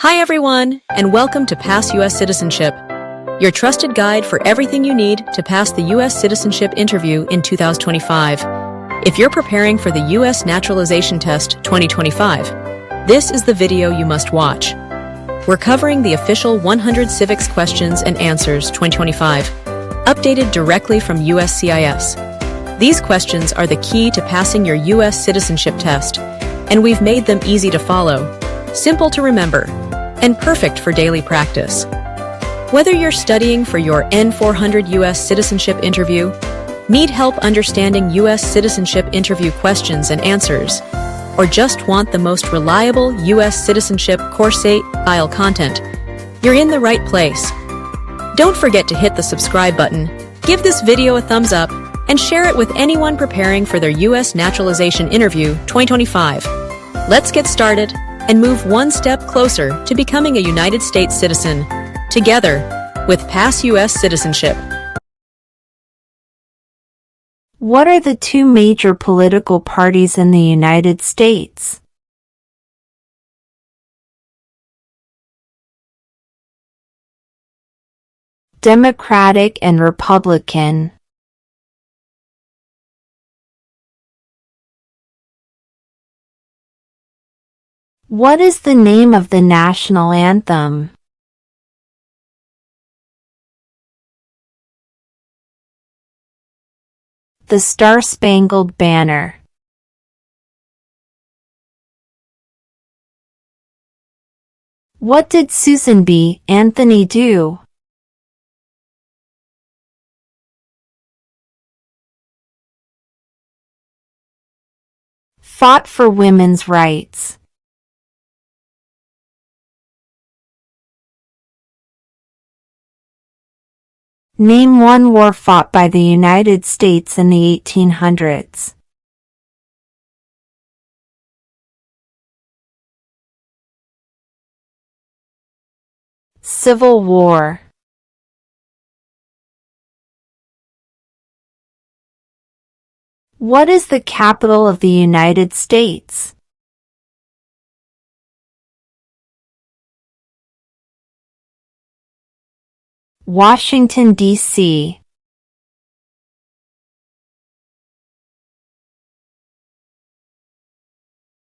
Hi everyone, and welcome to Pass U.S. Citizenship, your trusted guide for everything you need to pass the U.S. citizenship interview in 2025. If you're preparing for the U.S. Naturalization Test 2025, this is the video you must watch. We're covering the official 100 Civics Questions and Answers 2025, updated directly from USCIS. These questions are the key to passing your U.S. citizenship test, and we've made them easy to follow, simple to remember, and perfect for daily practice. Whether you're studying for your N400 U.S. citizenship interview, need help understanding U.S. citizenship interview questions and answers, or just want the most reliable U.S. citizenship course-style content, you're in the right place. Don't forget to hit the subscribe button, give this video a thumbs up, and share it with anyone preparing for their U.S. naturalization interview 2025. Let's get started and move one step closer to becoming a United States citizen, together with Pass U.S. Citizenship. What are the two major political parties in the United States? Democratic and Republican. What is the name of the national anthem? The Star-Spangled Banner. What did Susan B. Anthony do? Fought for women's rights. Name one war fought by the United States in the 1800s. Civil War. What is the capital of the United States? Washington, D.C.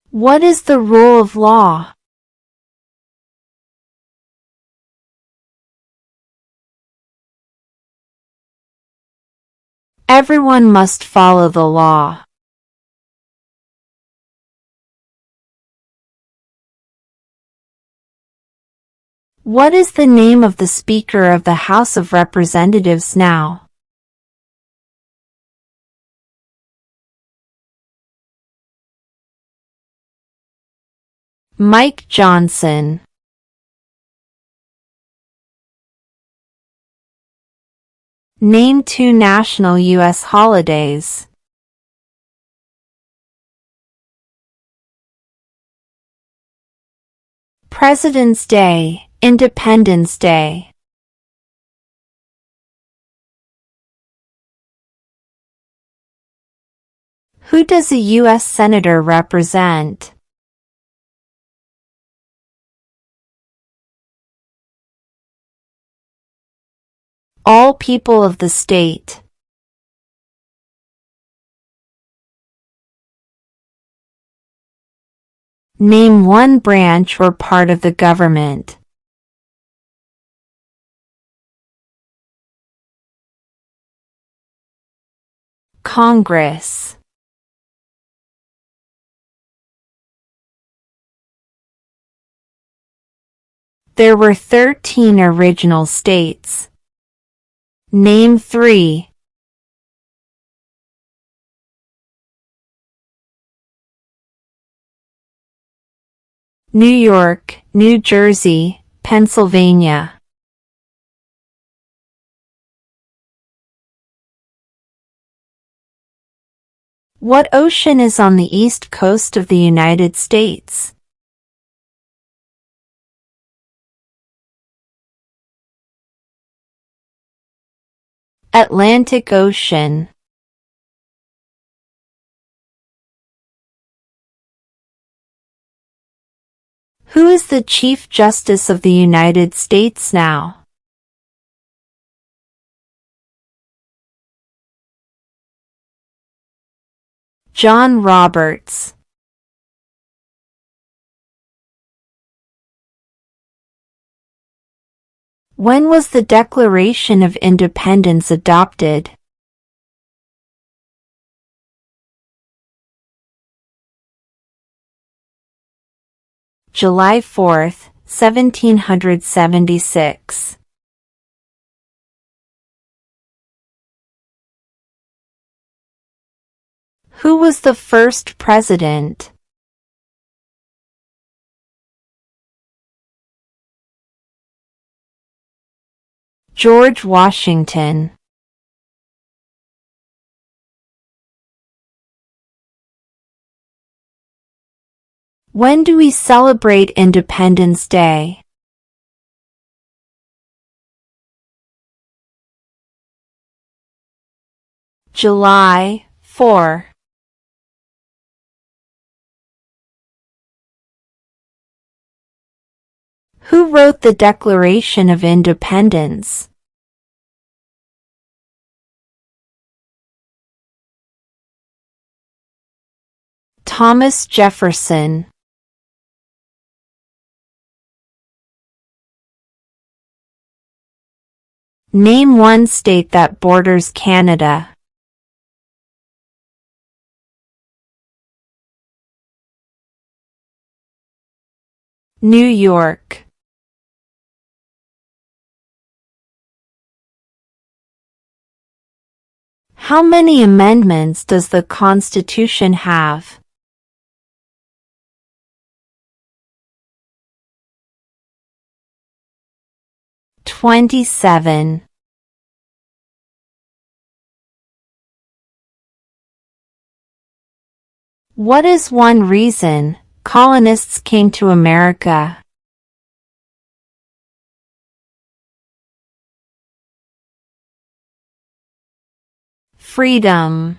What is the rule of law? Everyone must follow the law. What is the name of the Speaker of the House of Representatives now? Mike Johnson. Name two national U.S. holidays. President's Day, Independence Day. Who does a U.S. Senator represent? All people of the state. Name one branch or part of the government. Congress. There were 13 original states. Name three. New York, New Jersey, Pennsylvania. What ocean is on the east coast of the United States? Atlantic Ocean. Who is the Chief Justice of the United States now? John Roberts. When was the Declaration of Independence adopted? July 4, 1776. Who was the first president? George Washington. When do we celebrate Independence Day? July 4. Who wrote the Declaration of Independence? Thomas Jefferson. Name one state that borders Canada. New York. How many amendments does the Constitution have? 27. What is one reason colonists came to America? Freedom.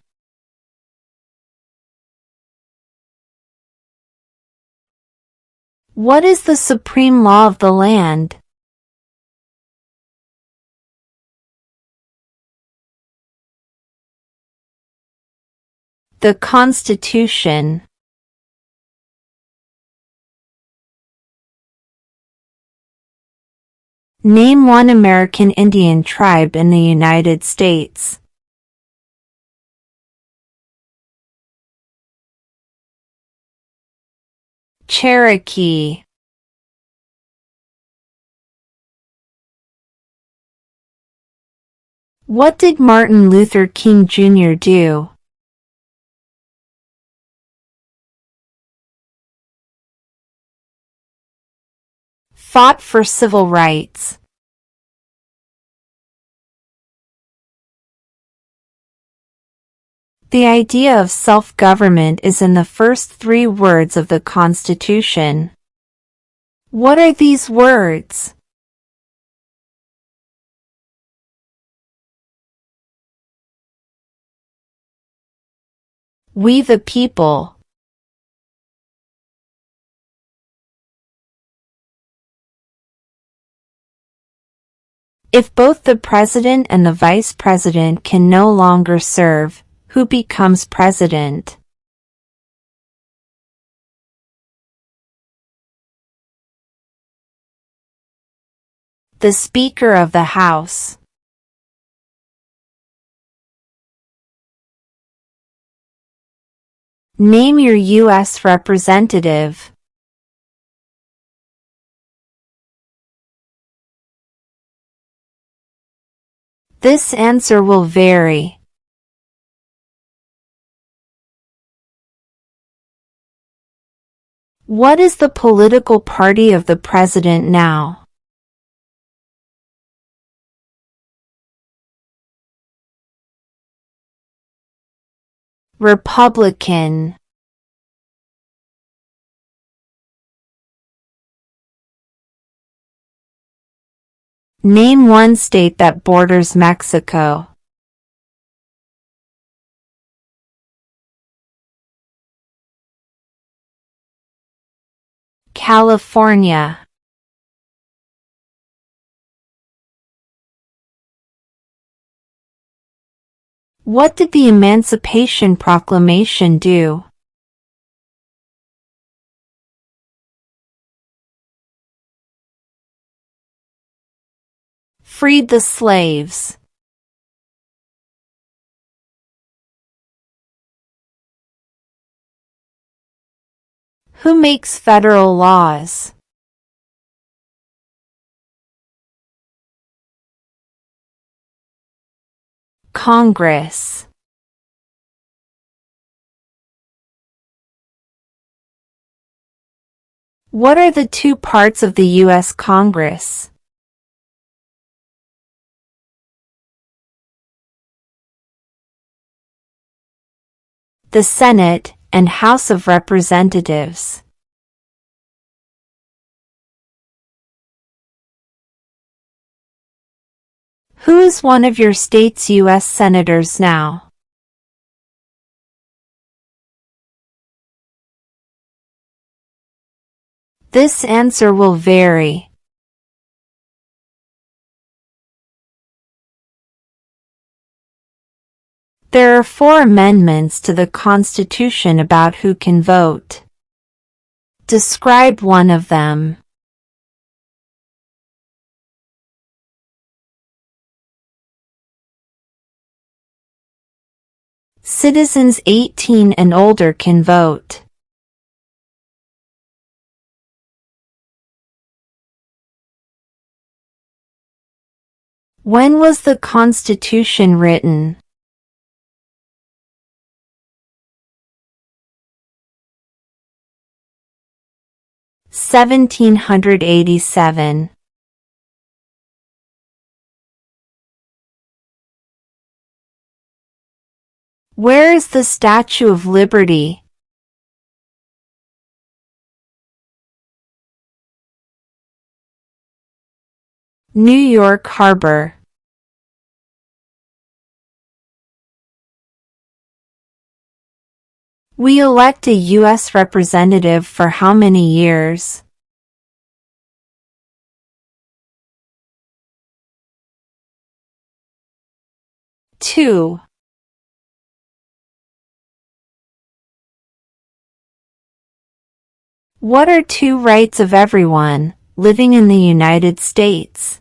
What is the supreme law of the land? The Constitution. Name one American Indian tribe in the United States. Cherokee. What did Martin Luther King Jr. do? Fought for civil rights. The idea of self-government is in the first 3 words of the Constitution. What are these words? We the people. If both the president and the vice president can no longer serve, who becomes president? The Speaker of the House. Name your U.S. representative. This answer will vary. What is the political party of the president now? Republican. Name one state that borders Mexico. California. What did the Emancipation Proclamation do? Freed the slaves. Who makes federal laws? Congress. What are the two parts of the U.S. Congress? The Senate and House of Representatives. Who is one of your state's U.S. senators now? This answer will vary. There are 4 amendments to the Constitution about who can vote. Describe one of them. Citizens 18 and older can vote. When was the Constitution written? (1787). Where is the Statue of Liberty? New York Harbor. We elect a U.S. representative for how many years? Two. What are 2 rights of everyone living in the United States?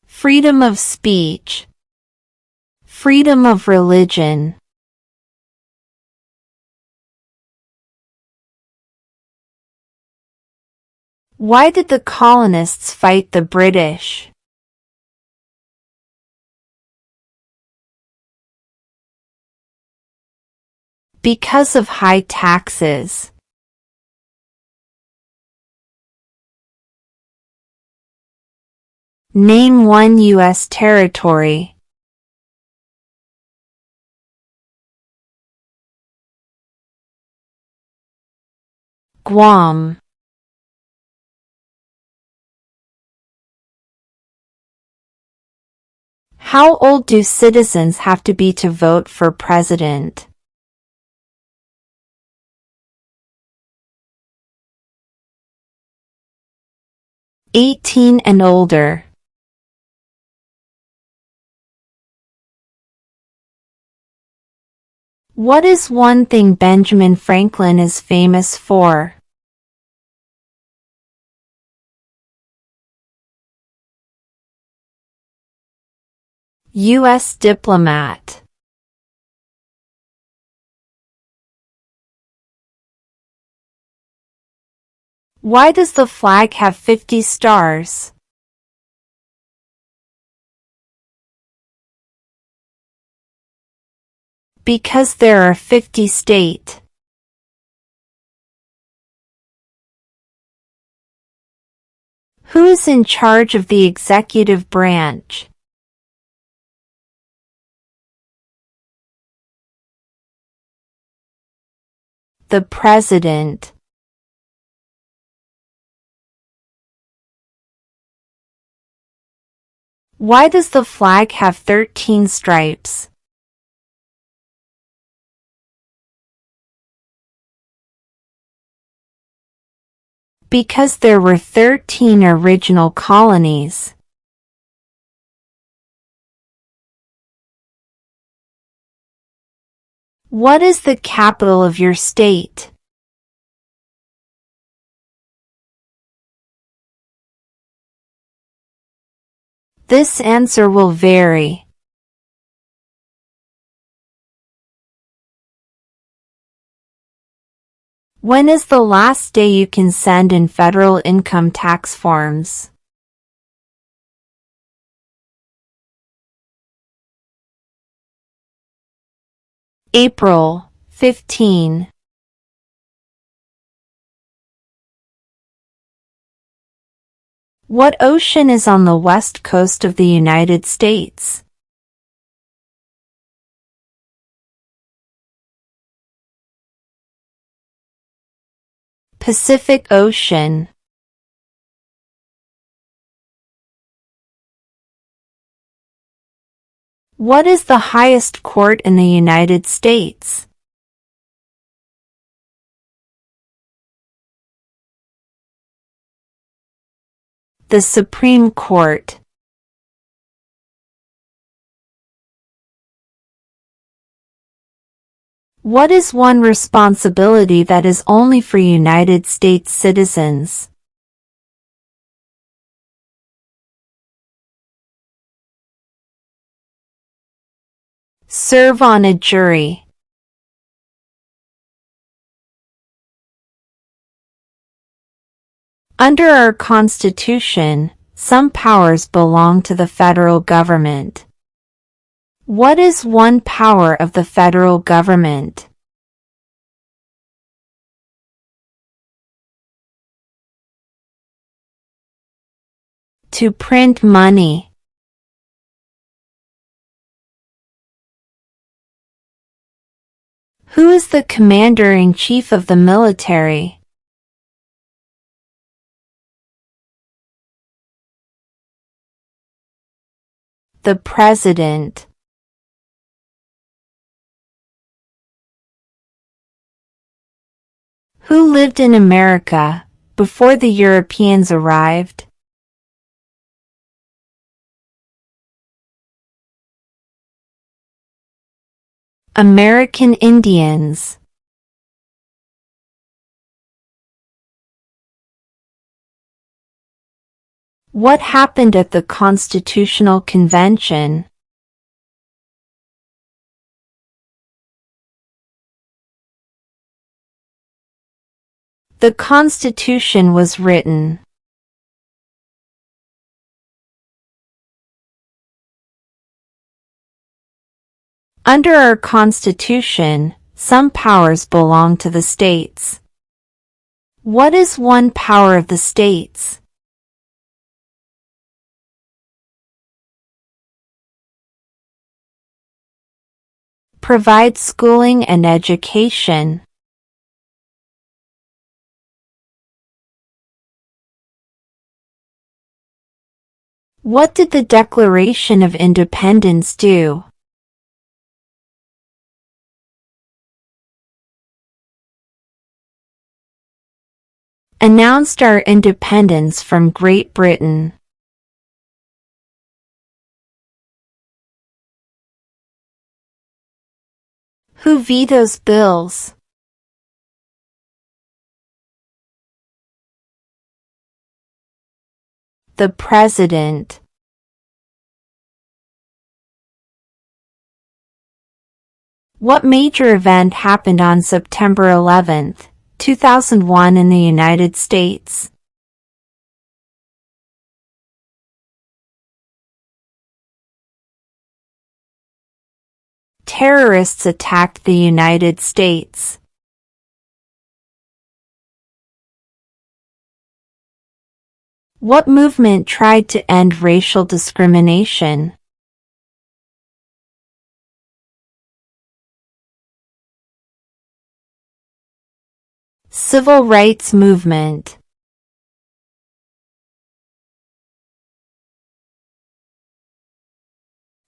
Freedom of speech. Freedom of religion. Why did the colonists fight the British? Because of high taxes. Name one U.S. territory. Guam. How old do citizens have to be to vote for president? 18 and older. What is one thing Benjamin Franklin is famous for? U.S. diplomat. Why does the flag have 50 stars? Because there are 50 states. Who is in charge of the executive branch? The President. Why does the flag have 13 stripes? Because there were 13 original colonies. What is the capital of your state? This answer will vary. When is the last day you can send in federal income tax forms? April 15. What ocean is on the west coast of the United States? Pacific Ocean. What is the highest court in the United States? The Supreme Court. What is one responsibility that is only for United States citizens? Serve on a jury. Under our Constitution, some powers belong to the federal government. What is one power of the federal government? To print money. Who is the commander-in-chief of the military? The President. Who lived in America before the Europeans arrived? American Indians. What happened at the Constitutional Convention? The Constitution was written. Under our Constitution, some powers belong to the states. What is one power of the states? Provide schooling and education. What did the Declaration of Independence do? Announced our independence from Great Britain. Who vetoes bills? The President. What major event happened on September 11, 2001 in the United States? Terrorists attacked the United States. What movement tried to end racial discrimination? Civil rights movement.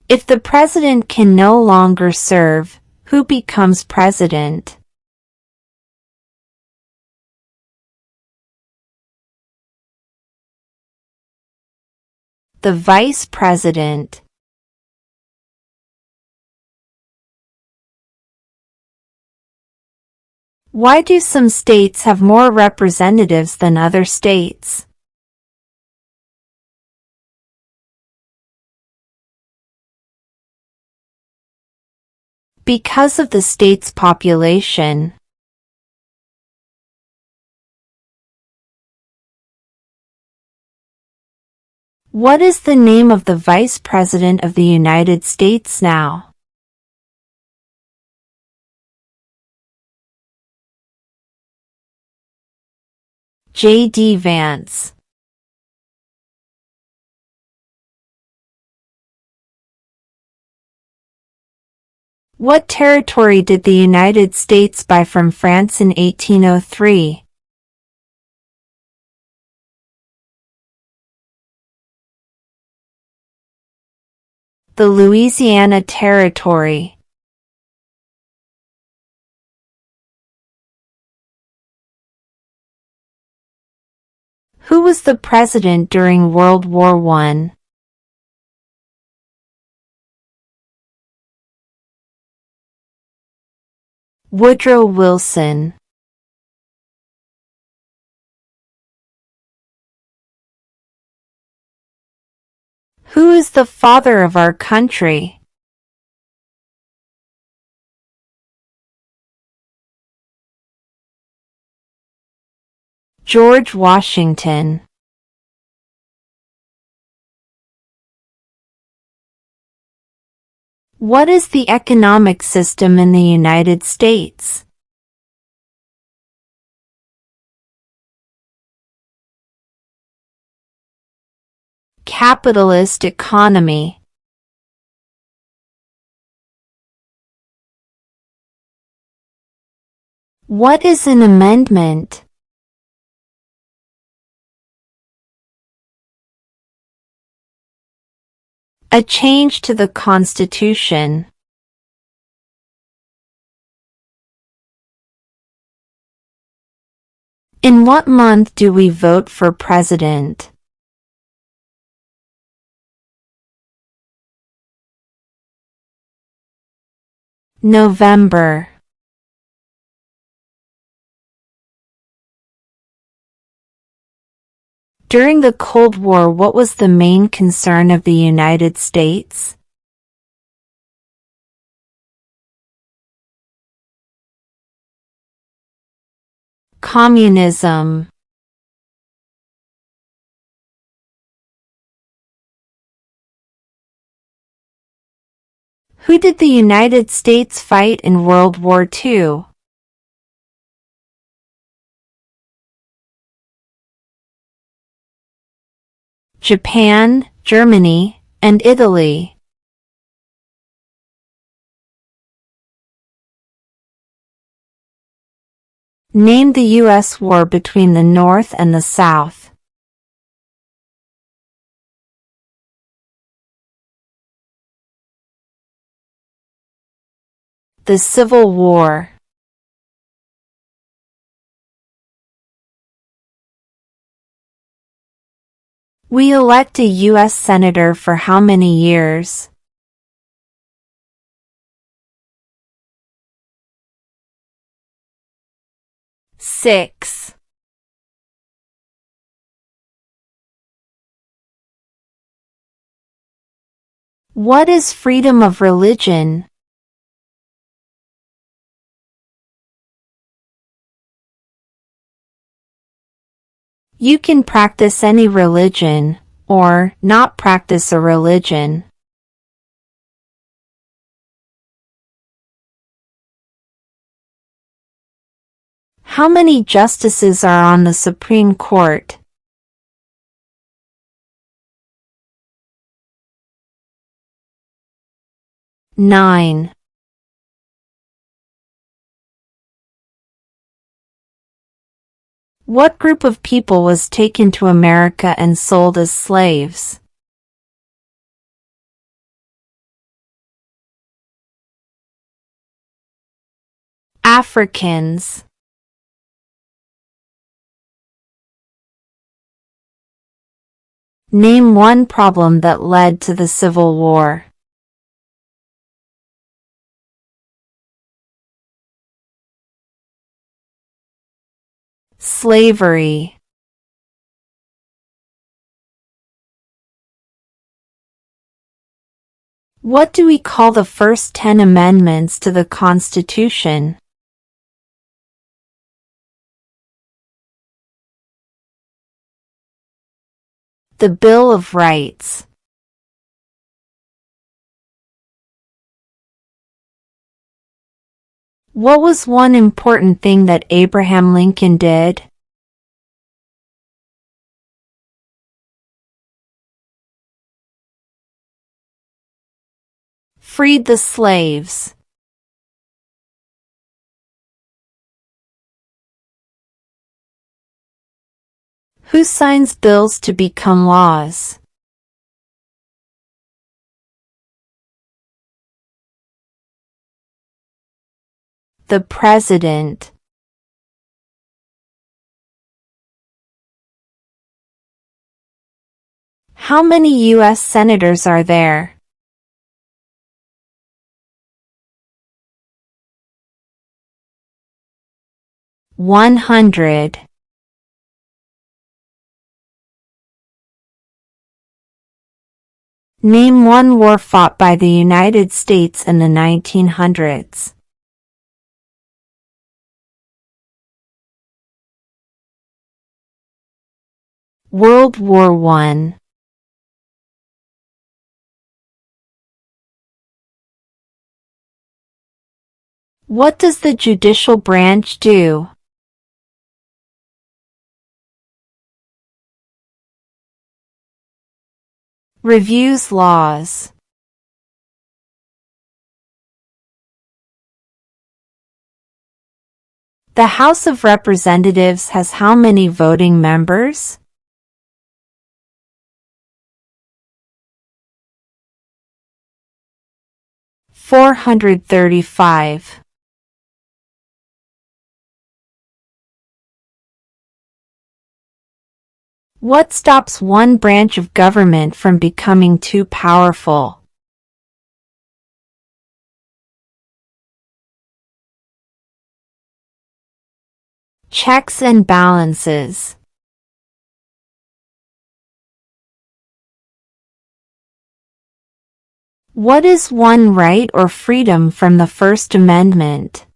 If the president can no longer serve, who becomes president? The Vice President. Why do some states have more representatives than other states? Because of the state's population. What is the name of the Vice President of the United States now? J.D. Vance. What territory did the United States buy from France in 1803? The Louisiana Territory. Who was the president during World War I? Woodrow Wilson. Who is the father of our country? George Washington. What is the economic system in the United States? Capitalist economy. What is an amendment? A change to the Constitution. In what month do we vote for president? November. During the Cold War, what was the main concern of the United States? Communism. Who did the United States fight in World War II? Japan, Germany, and Italy. Name the U.S. war between the North and the South. The Civil War. We elect a U.S. Senator for how many years? 6. What is freedom of religion? You can practice any religion, or not practice a religion. How many justices are on the Supreme Court? 9. What group of people was taken to America and sold as slaves? Africans. Name one problem that led to the Civil War. Slavery. What do we call the first 10 amendments to the Constitution? The Bill of Rights. What was one important thing that Abraham Lincoln did? Freed the slaves. Who signs bills to become laws? The President. How many U.S. senators are there? 100. Name one war fought by the United States in the 1900s. World War I. What does the judicial branch do? Reviews laws. The House of Representatives has how many voting members? 435. What stops one branch of government from becoming too powerful? Checks and balances. What is one right or freedom from the First Amendment?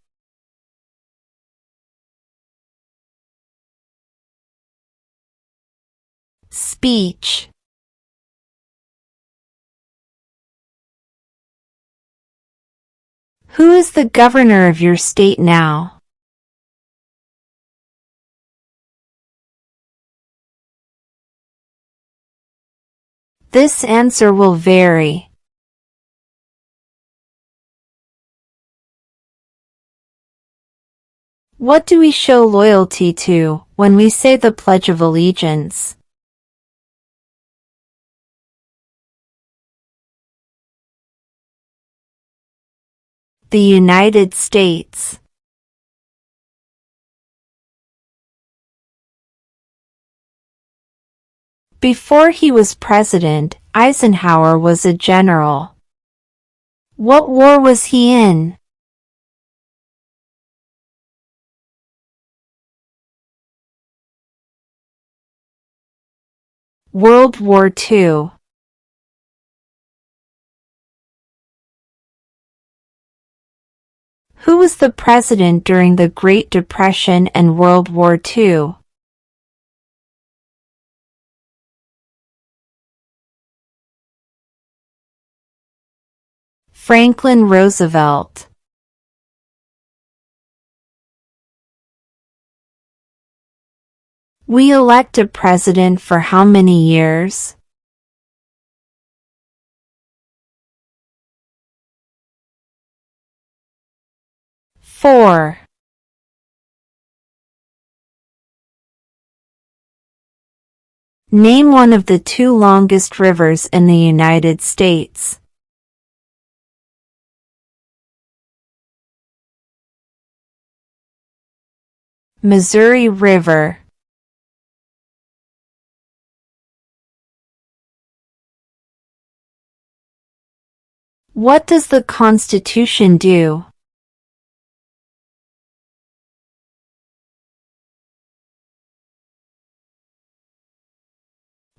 Speech. Who is the governor of your state now? This answer will vary. What do we show loyalty to when we say the Pledge of Allegiance? The United States. Before he was president, Eisenhower was a general. What war was he in? World War II. Who was the president during the Great Depression and World War II? Franklin Roosevelt. We elect a president for how many years? 4. Name one of the 2 longest rivers in the United States. Missouri River. What does the Constitution do?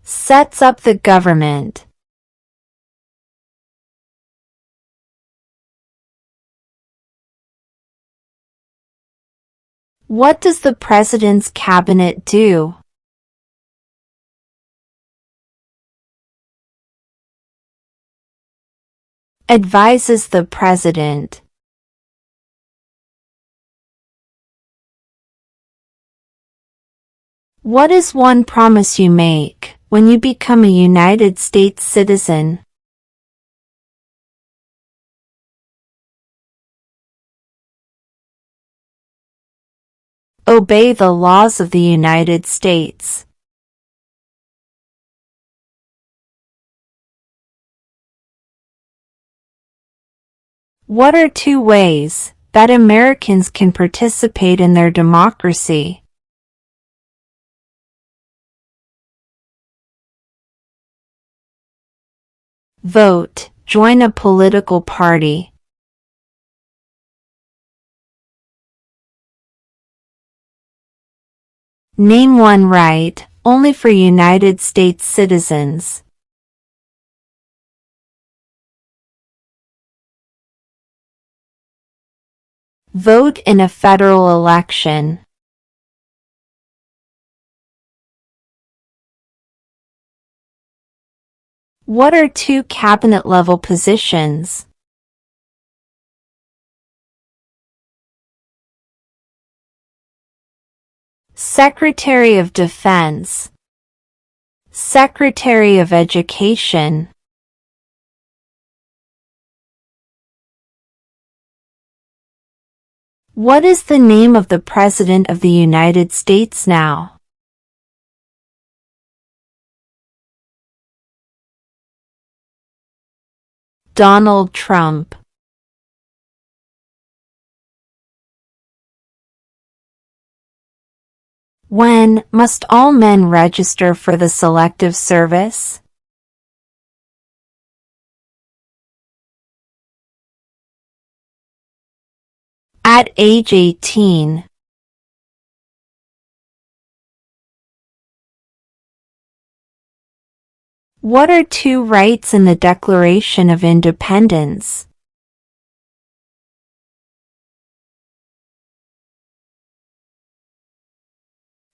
Sets up the government. What does the President's cabinet do? Advises the President. What is one promise you make when you become a United States citizen? Obey the laws of the United States. What are 2 ways that Americans can participate in their democracy? Vote, join a political party. Name one right, only for United States citizens. Vote in a federal election. What are 2 cabinet-level positions? Secretary of Defense, Secretary of Education. What is the name of the President of the United States now? Donald Trump. When must all men register for the Selective Service? At age 18. What are 2 rights in the Declaration of Independence?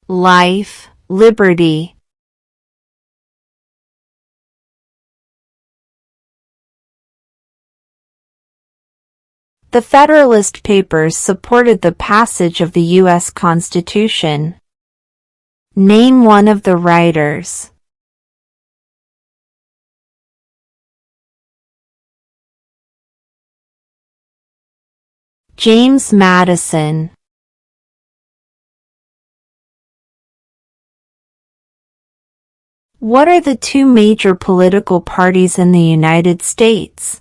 Life, liberty. The Federalist Papers supported the passage of the U.S. Constitution. Name one of the writers. James Madison. What are the 2 major political parties in the United States?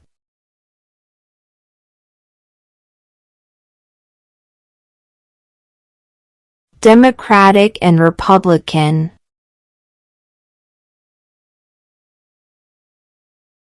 Democratic and Republican.